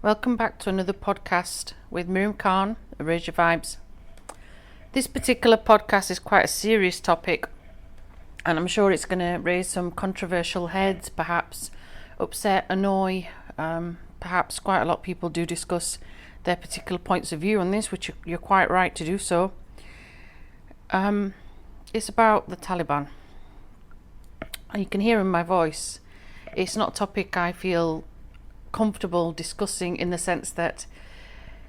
Welcome back to another podcast with Miriam Khan, Outrage Vibes. This particular podcast is quite a serious topic, and I'm sure it's going to raise some controversial heads, perhaps upset, annoy. Perhaps quite a lot of people do discuss their particular points of view on this, which you're quite right to do so. It's about the Taliban. You can hear in my voice, it's not a topic I feel comfortable discussing, in the sense that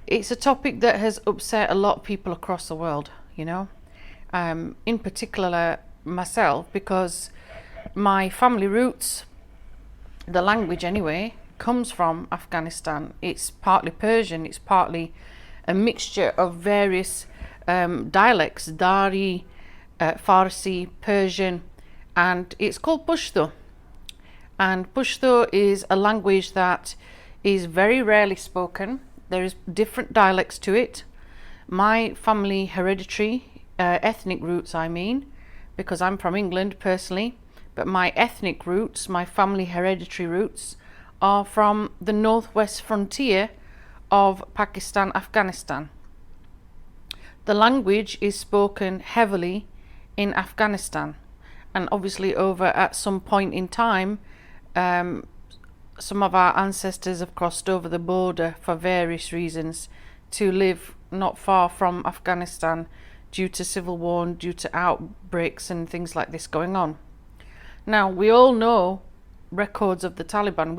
it's a topic that has upset a lot of people across the world, in particular myself, because my family roots, the language anyway, comes from Afghanistan. It's partly Persian, it's partly a mixture of various dialects, Dari, Farsi, Persian, and it's called Pashto. And Pashto is a language that is very rarely spoken. There is different dialects to it. My family hereditary, ethnic roots because I'm from England personally, but my ethnic roots, my family hereditary roots, are from the northwest frontier of Pakistan, Afghanistan. The language is spoken heavily in Afghanistan, and obviously over at some point in time, some of our ancestors have crossed over the border for various reasons to live not far from Afghanistan due to civil war and due to outbreaks and things like this going on. Now, we all know records of the Taliban.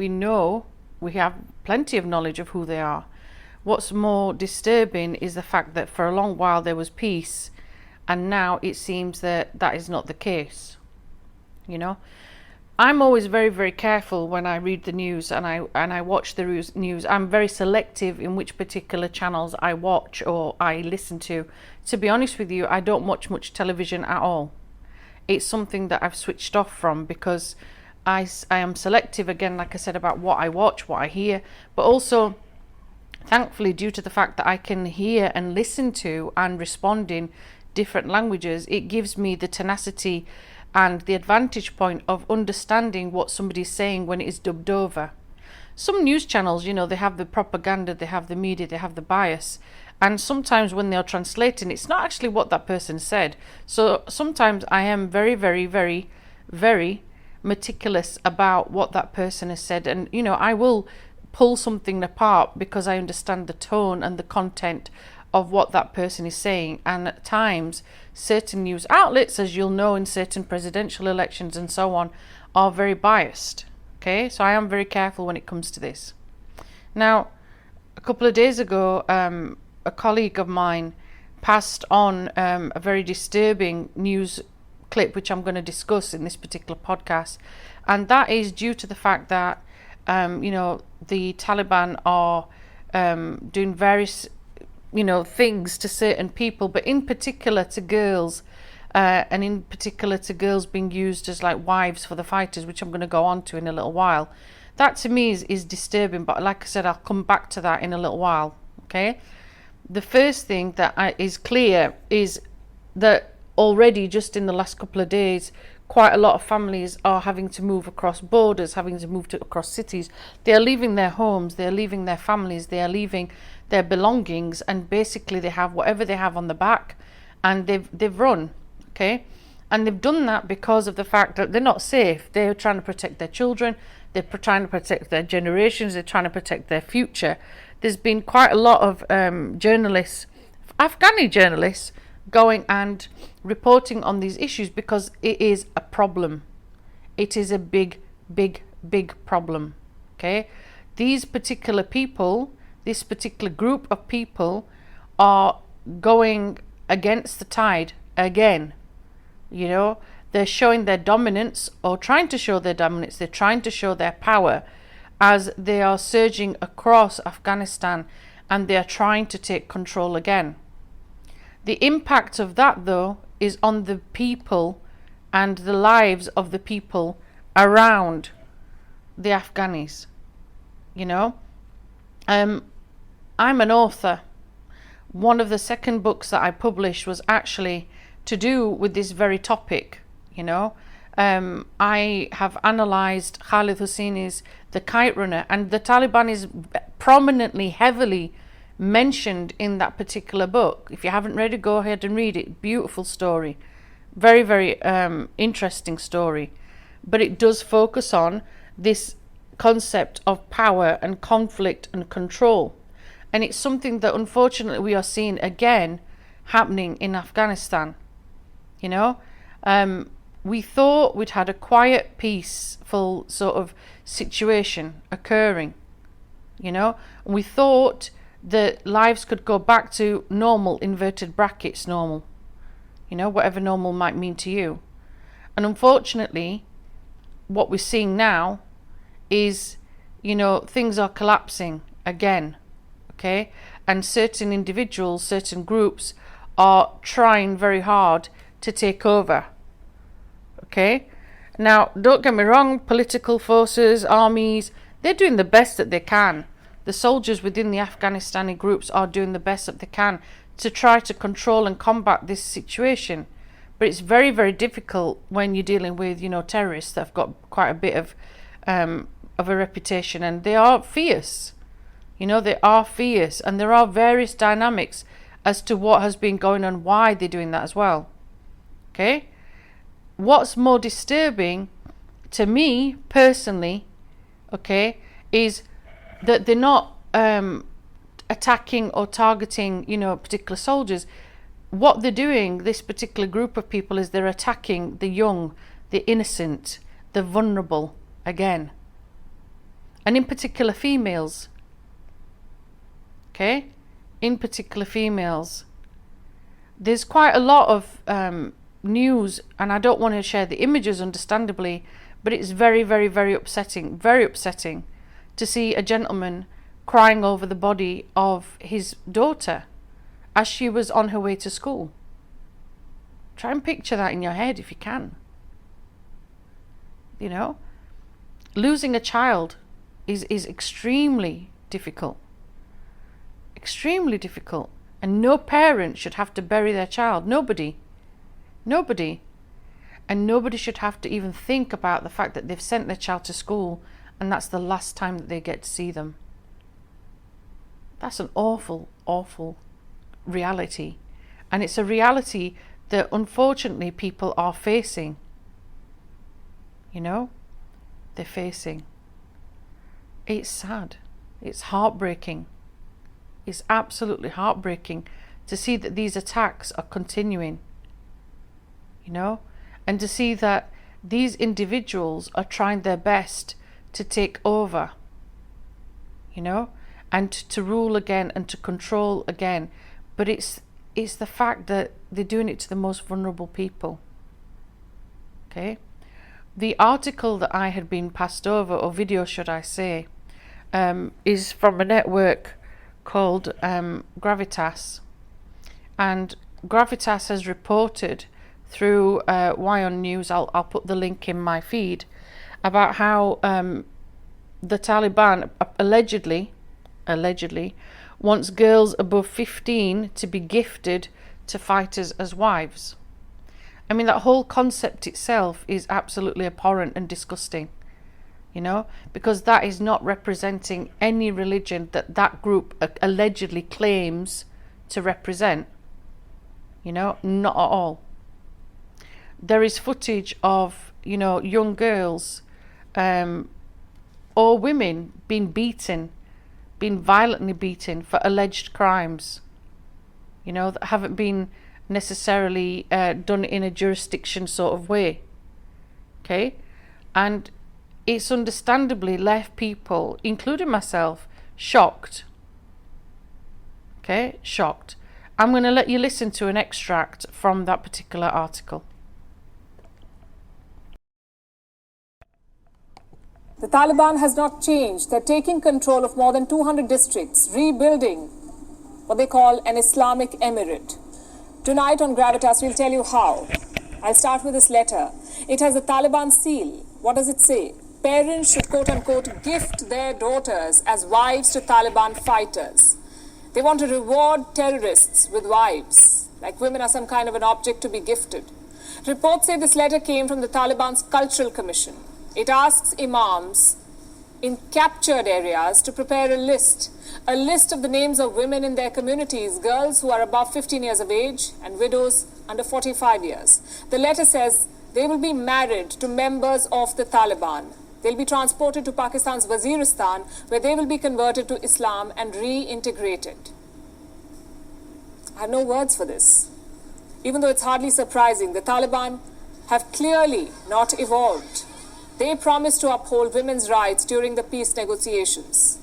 We have plenty of knowledge of who they are. What's more disturbing is the fact that for a long while there was peace, and now it seems that that is not the case. I'm always very, very careful when I read the news and I watch the news. I'm very selective in which particular channels I watch or I listen to. To be honest with you, I don't watch much television at all. It's something that I've switched off from because I am selective, again, like I said, about what I watch, what I hear, but also, thankfully, due to the fact that I can hear and listen to and respond in different languages, it gives me the tenacity and the advantage point of understanding what somebody's saying when it is dubbed over. Some news channels, they have the propaganda, they have the media, they have the bias, and sometimes when they're translating, it's not actually what that person said. So sometimes I am very, very, very, very meticulous about what that person has said, and I will pull something apart because I understand the tone and the content of what that person is saying. And at times, certain news outlets, as you'll know, in certain presidential elections and so on, are very biased. Okay, so I am very careful when it comes to this. Now, a couple of days ago, a colleague of mine passed on a very disturbing news clip, which I'm going to discuss in this particular podcast, and that is due to the fact that the Taliban are doing various things to certain people, but in particular to girls, and in particular to girls being used as like wives for the fighters, which I'm going to go on to in a little while. That to me is disturbing, but like I said, I'll come back to that in a little while. Okay, the first thing that is clear is that already just in the last couple of days, quite a lot of families are having to move across borders, having to move across cities. They are leaving their homes, they are leaving their families, they are leaving their belongings, and basically they have whatever they have on the back, and they've run. Okay, and they've done that because of the fact that they're not safe. They're trying to protect their children, they're trying to protect their generations, they're trying to protect their future. There's been quite a lot of journalists, Afghani journalists, going and reporting on these issues because it is a problem. It is a big, big, big problem. Okay, these particular people, this particular group of people, are going against the tide again. They're showing their dominance, or trying to show their dominance. They're trying to show their power as they are surging across Afghanistan, and they are trying to take control again. The impact of that, though, is on the people and the lives of the people around the Afghanis. I'm an author. One of the second books that I published was actually to do with this very topic. I have analysed Khalid Hosseini's The Kite Runner, and the Taliban is prominently, heavily mentioned in that particular book. If you haven't read it, go ahead and read it. Beautiful story. Very, very interesting story. But it does focus on this concept of power and conflict and control. And it's something that unfortunately we are seeing again happening in Afghanistan. You know, we thought we'd had a quiet, peaceful sort of situation occurring. You know, and we thought that lives could go back to normal, inverted brackets normal. You know, whatever normal might mean to you. And unfortunately, what we're seeing now is, you know, things are collapsing again. Okay, and certain individuals, certain groups are trying very hard to take over. Okay, now don't get me wrong, political forces, armies, they're doing the best that they can. The soldiers within the Afghanistani groups are doing the best that they can to try to control and combat this situation. But it's very, very difficult when you're dealing with, you know, terrorists that have got quite a bit of a reputation, and they are fierce. You know, they are fierce, and there are various dynamics as to what has been going on, why they're doing that as well. Okay? What's more disturbing to me personally, okay, is that they're not attacking or targeting, you know, particular soldiers. What they're doing, this particular group of people, is they're attacking the young, the innocent, the vulnerable again. And in particular females. Okay, in particular females. There's quite a lot of news, and I don't want to share the images, understandably, but it's very, very, very upsetting to see a gentleman crying over the body of his daughter as she was on her way to school. Try and picture that in your head if you can. You know, losing a child is extremely difficult. Extremely difficult, and no parent should have to bury their child. Nobody, and nobody should have to even think about the fact that they've sent their child to school and that's the last time that they get to see them. That's an awful, awful reality, and it's a reality that unfortunately people are facing. You know, they're facing. It's sad. It's heartbreaking. It's absolutely heartbreaking to see that these attacks are continuing, you know, and to see that these individuals are trying their best to take over, you know, and to rule again and to control again. But it's the fact that they're doing it to the most vulnerable people. Okay, the article that I had been passed over, or video should I say, is from a network called Gravitas, and Gravitas has reported through Wyon News, I'll put the link in my feed, about how the Taliban allegedly wants girls above 15 to be gifted to fighters as wives. I mean, that whole concept itself is absolutely abhorrent and disgusting. You know, because that is not representing any religion that group allegedly claims to represent. You know, not at all. There is footage of, you know, young girls or women being violently beaten for alleged crimes, you know, that haven't been necessarily done in a jurisdiction sort of way. Okay, and it's understandably left people, including myself, shocked. Okay, shocked. I'm going to let you listen to an extract from that particular article. The Taliban has not changed. They're taking control of more than 200 districts, rebuilding what they call an Islamic emirate. Tonight on Gravitas, we'll tell you how. I'll start with this letter. It has a Taliban seal. What does it say? Parents should, quote-unquote, gift their daughters as wives to Taliban fighters. They want to reward terrorists with wives, like women are some kind of an object to be gifted. Reports say this letter came from the Taliban's Cultural Commission. It asks imams in captured areas to prepare a list of the names of women in their communities, girls who are above 15 years of age and widows under 45 years. The letter says they will be married to members of the Taliban. They'll be transported to Pakistan's Waziristan, where they will be converted to Islam and reintegrated. I have no words for this. Even though it's hardly surprising, the Taliban have clearly not evolved. They promised to uphold women's rights during the peace negotiations,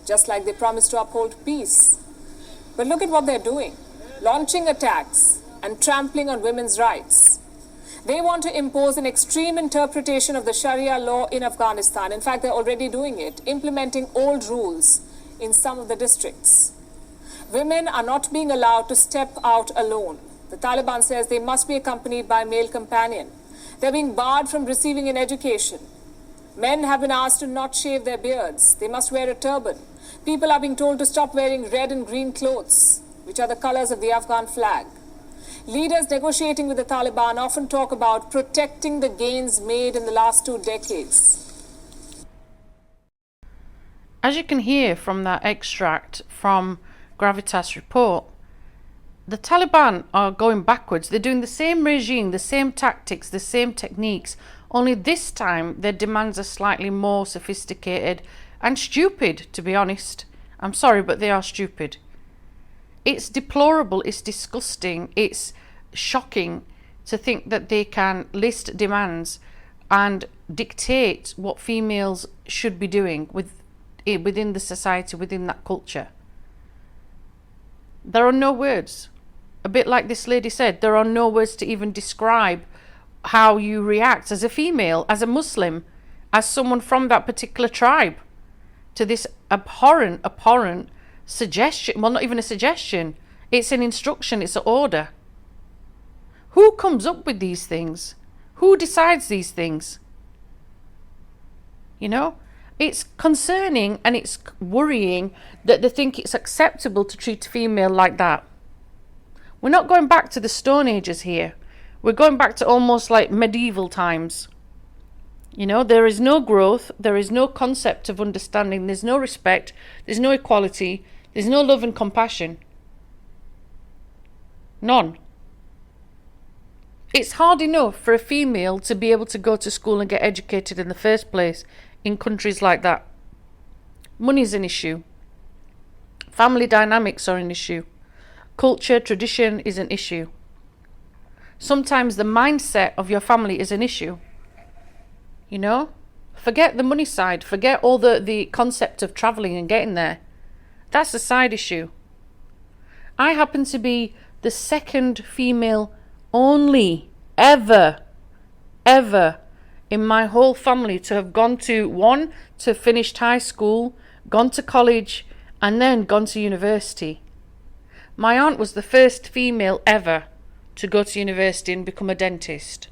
just like they promised to uphold peace. But look at what they're doing, launching attacks and trampling on women's rights. They want to impose an extreme interpretation of the Sharia law in Afghanistan. In fact, they're already doing it, implementing old rules in some of the districts. Women are not being allowed to step out alone. The Taliban says they must be accompanied by a male companion. They're being barred from receiving an education. Men have been asked to not shave their beards. They must wear a turban. People are being told to stop wearing red and green clothes, which are the colors of the Afghan flag. Leaders negotiating with the Taliban often talk about protecting the gains made in the last 2 decades. As you can hear from that extract from Gravitas report, the Taliban are going backwards. They're doing the same regime, the same tactics, the same techniques, only this time their demands are slightly more sophisticated and stupid, to be honest. I'm sorry, but they are stupid. It's deplorable, it's disgusting, it's shocking to think that they can list demands and dictate what females should be doing within the society, within that culture. There are no words. A bit like this lady said, there are no words to even describe how you react as a female, as a Muslim, as someone from that particular tribe to this abhorrent suggestion. Well, not even a suggestion. It's an instruction. It's an order. Who comes up with these things? Who decides these things? You know, it's concerning and it's worrying that they think it's acceptable to treat a female like that. We're not going back to the Stone Ages here. We're going back to almost like medieval times. You know, there is no growth. There is no concept of understanding. There's no respect. There's no equality. There's no love and compassion. None. It's hard enough for a female to be able to go to school and get educated in the first place in countries like that. Money's an issue. Family dynamics are an issue. Culture, tradition is an issue. Sometimes the mindset of your family is an issue. You know? Forget the money side. Forget all the concept of travelling and getting there. That's a side issue. I happen to be the second female only ever in my whole family to have gone to finished high school, gone to college, and then gone to university. My aunt was the first female ever to go to university and become a dentist.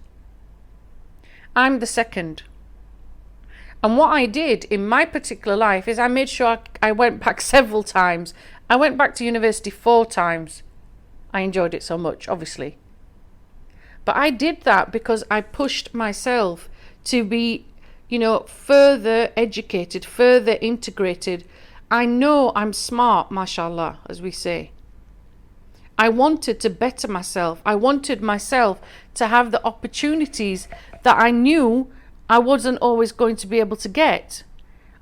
I'm the second. And what I did in my particular life is I made sure I went back several times. I went back to university 4 times. I enjoyed it so much, obviously. But I did that because I pushed myself to be, further educated, further integrated. I know I'm smart, mashallah, as we say. I wanted to better myself. I wanted myself to have the opportunities that I knew I wasn't always going to be able to get.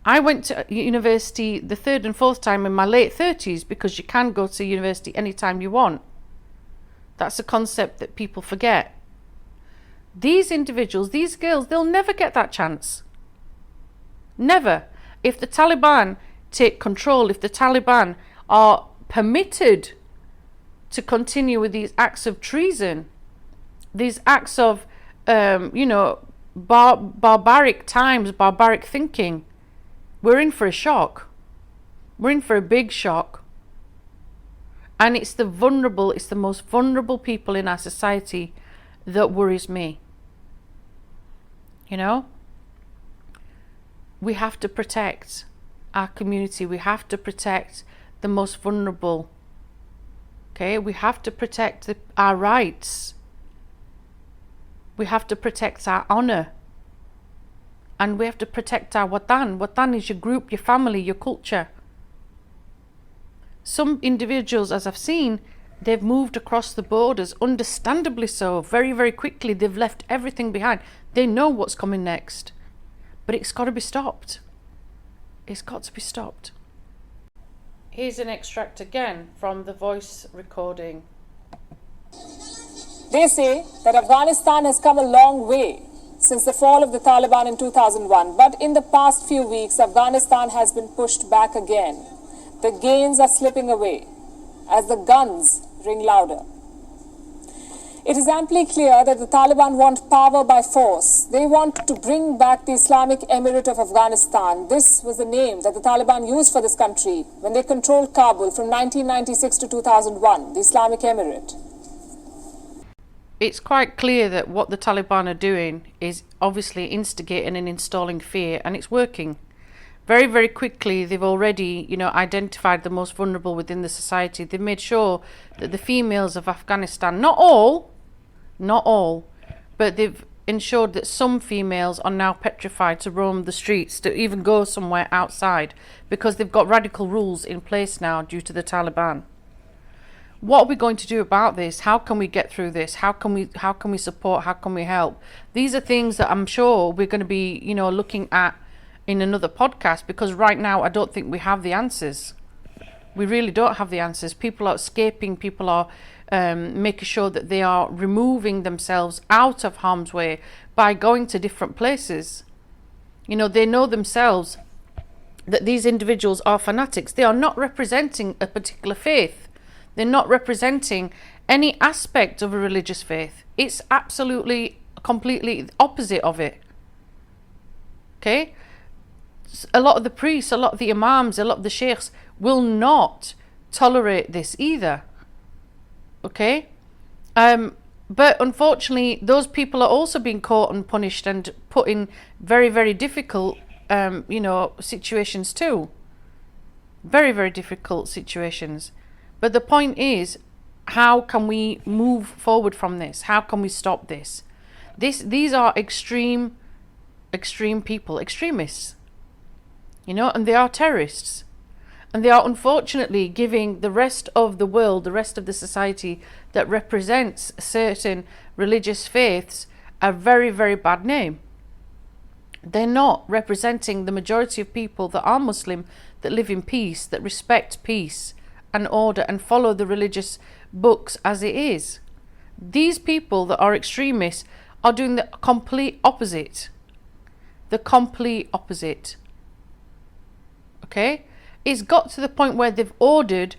I went to university the 3rd and 4th time in my late 30s because you can go to university anytime you want. That's a concept that people forget. These individuals, these girls, they'll never get that chance. Never. If the Taliban take control, if the Taliban are permitted to continue with these acts of treason, these acts of, barbaric times, barbaric thinking, we're in for a shock. We're in for a big shock. And it's the most vulnerable people in our society that worries me. We have to protect our community. We have to protect the most vulnerable. Okay, we have to protect our rights. We have to protect our honor and we have to protect our watan. Watan is your group, your family, your culture. Some individuals, as I've seen, they've moved across the borders, understandably so, very, very quickly. They've left everything behind. They know what's coming next. But it's got to be stopped. It's got to be stopped. Here's an extract again from the voice recording. They say that Afghanistan has come a long way since the fall of the Taliban in 2001. But in the past few weeks, Afghanistan has been pushed back again. The gains are slipping away as the guns ring louder. It is amply clear that the Taliban want power by force. They want to bring back the Islamic Emirate of Afghanistan. This was the name that the Taliban used for this country when they controlled Kabul from 1996 to 2001, the Islamic Emirate. It's quite clear that what the Taliban are doing is obviously instigating and installing fear, and it's working. Very, very quickly, they've already, identified the most vulnerable within the society. They've made sure that the females of Afghanistan, not all, but they've ensured that some females are now petrified to roam the streets, to even go somewhere outside, because they've got radical rules in place now due to the Taliban. What are we going to do about this? How can we get through this? How can we support? How can we help? These are things that I'm sure we're going to be, looking at in another podcast, because right now I don't think we have the answers. We really don't have the answers. People are escaping. People are making sure that they are removing themselves out of harm's way by going to different places. They know themselves that these individuals are fanatics. They are not representing a particular faith. They're not representing any aspect of a religious faith. It's absolutely, completely the opposite of it. Okay? A lot of the priests, a lot of the imams, a lot of the sheikhs will not tolerate this either. Okay? But unfortunately, those people are also being caught and punished and put in very, very difficult, situations too. Very, very difficult situations. But the point is, how can we move forward from this? How can we stop this? These are extreme people, extremists. And they are terrorists. And they are unfortunately giving the rest of the world, the rest of the society that represents certain religious faiths a very, very bad name. They're not representing the majority of people that are Muslim, that live in peace, that respect peace and order and follow the religious books as it is. These people that are extremists are doing the complete opposite. The complete opposite. Okay? It's got to the point where they've ordered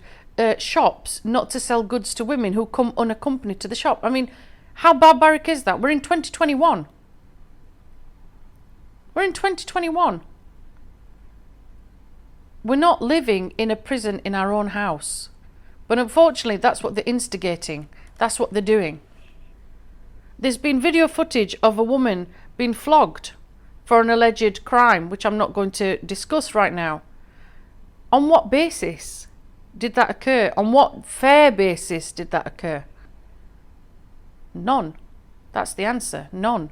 shops not to sell goods to women who come unaccompanied to the shop. I mean, how barbaric is that? We're in 2021. We're in 2021. We're not living in a prison in our own house. But unfortunately, that's what they're instigating. That's what they're doing. There's been video footage of a woman being flogged for an alleged crime, which I'm not going to discuss right now. On what basis did that occur? On what fair basis did that occur? None. That's the answer. None.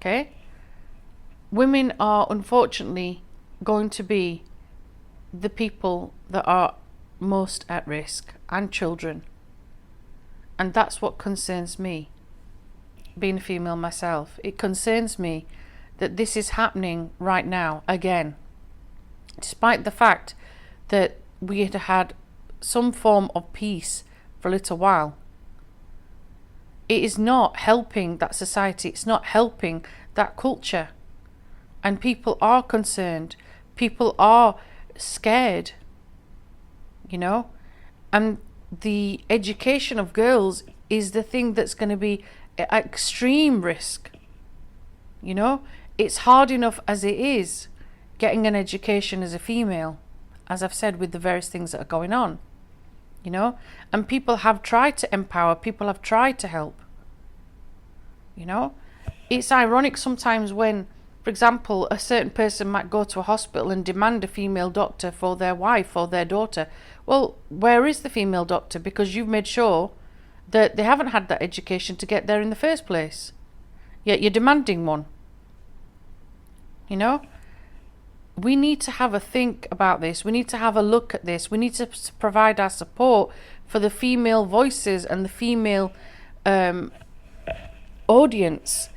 Okay? Women are unfortunately going to be the people that are most at risk, and children. And that's what concerns me, being a female myself. It concerns me that this is happening right now again, despite the fact that we had had some form of peace for a little while. It is not helping that society. It's not helping that culture. And people are concerned. People are scared, and the education of girls is the thing that's going to be at extreme risk. It's hard enough as it is getting an education as a female, as I've said, with the various things that are going on, and people have tried to empower, people have tried to help. It's ironic sometimes when, for example, a certain person might go to a hospital and demand a female doctor for their wife or their daughter. Well, where is the female doctor? Because you've made sure that they haven't had that education to get there in the first place. Yet you're demanding one. You know, we need to have a think about this. We need to have a look at this. We need to provide our support for the female voices and the female audience,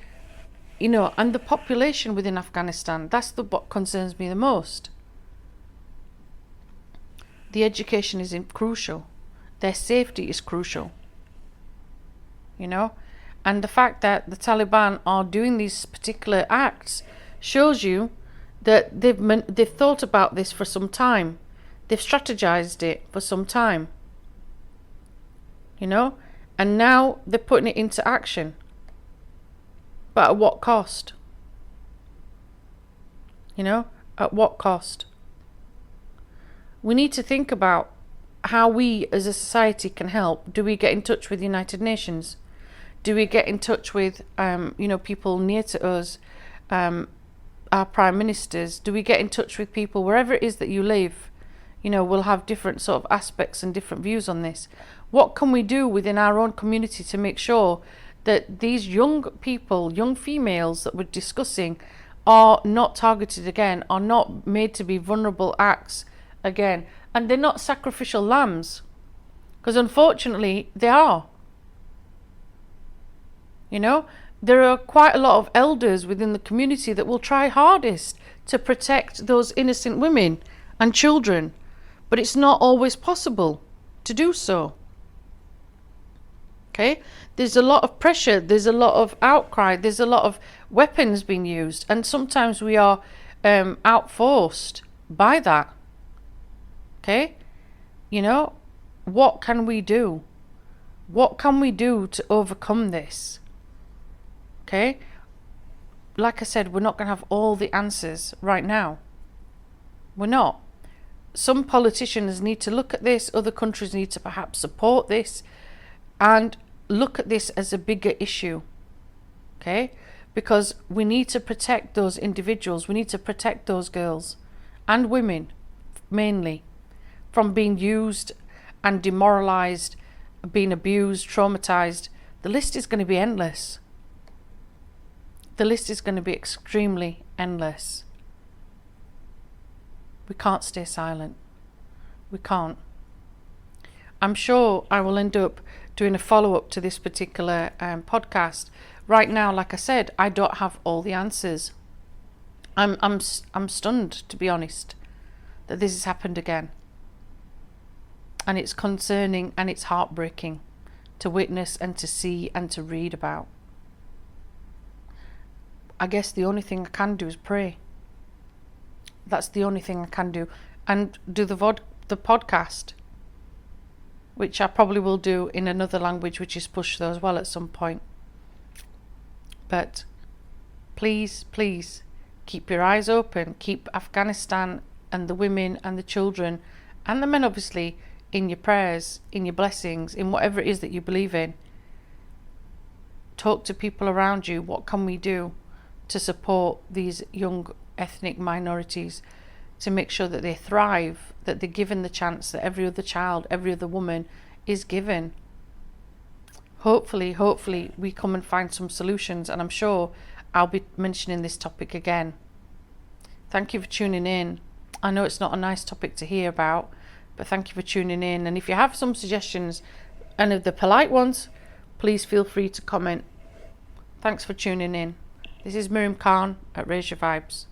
you know, and the population within Afghanistan. That's what concerns me the most. The education is crucial. Their safety is crucial. You know, and the fact that the Taliban are doing these particular acts shows you that they've thought about this for some time. They've strategized it for some time. You know, and now they're putting it into action. But at what cost? You know, at what cost? We need to think about how we as a society can help. Do we get in touch with the United Nations? Do we get in touch with, you know, people near to us, our prime ministers? Do we get in touch with people wherever it is that you live? You know, we'll have different sort of aspects and different views on this. What can we do within our own community to make sure that these young people, young females that we're discussing, are not targeted again, are not made to be vulnerable acts again, and they're not sacrificial lambs, because unfortunately they are. You know, there are quite a lot of elders within the community that will try hardest to protect those innocent women and children, but it's not always possible to do so. Okay, there's a lot of pressure, there's a lot of outcry, there's a lot of weapons being used, and sometimes we are outforced by that. Okay, you know, what can we do? What can we do to overcome this? Okay, like I said, we're not going to have all the answers right now. We're not. Some politicians need to look at this, other countries need to perhaps support this, and look at this as a bigger issue. Okay, because we need to protect those individuals, we need to protect those girls and women mainly from being used and demoralized, being abused, traumatized. The list is going to be endless. The list is going to be extremely endless. We can't stay silent. We can't. I'm sure I will end up doing a follow-up to this particular podcast. Right now, like I said, I don't have all the answers. I'm stunned, to be honest, that this has happened again. And it's concerning and it's heartbreaking to witness and to see and to read about. I guess the only thing I can do is pray. That's the only thing I can do. And do the podcast, which I probably will do in another language, which is Pashto as well at some point. But please, please, keep your eyes open. Keep Afghanistan and the women and the children and the men, obviously, in your prayers, in your blessings, in whatever it is that you believe in. Talk to people around you. What can we do to support these young ethnic minorities, to make sure that they thrive, that they're given the chance that every other child, every other woman is given? Hopefully we come and find some solutions, and I'm sure I'll be mentioning this topic again. Thank you for tuning in. I know it's not a nice topic to hear about, but thank you for tuning in. And if you have some suggestions, and of the polite ones, please feel free to comment. Thanks for tuning in. This is Miriam Khan at Raise Your Vibes.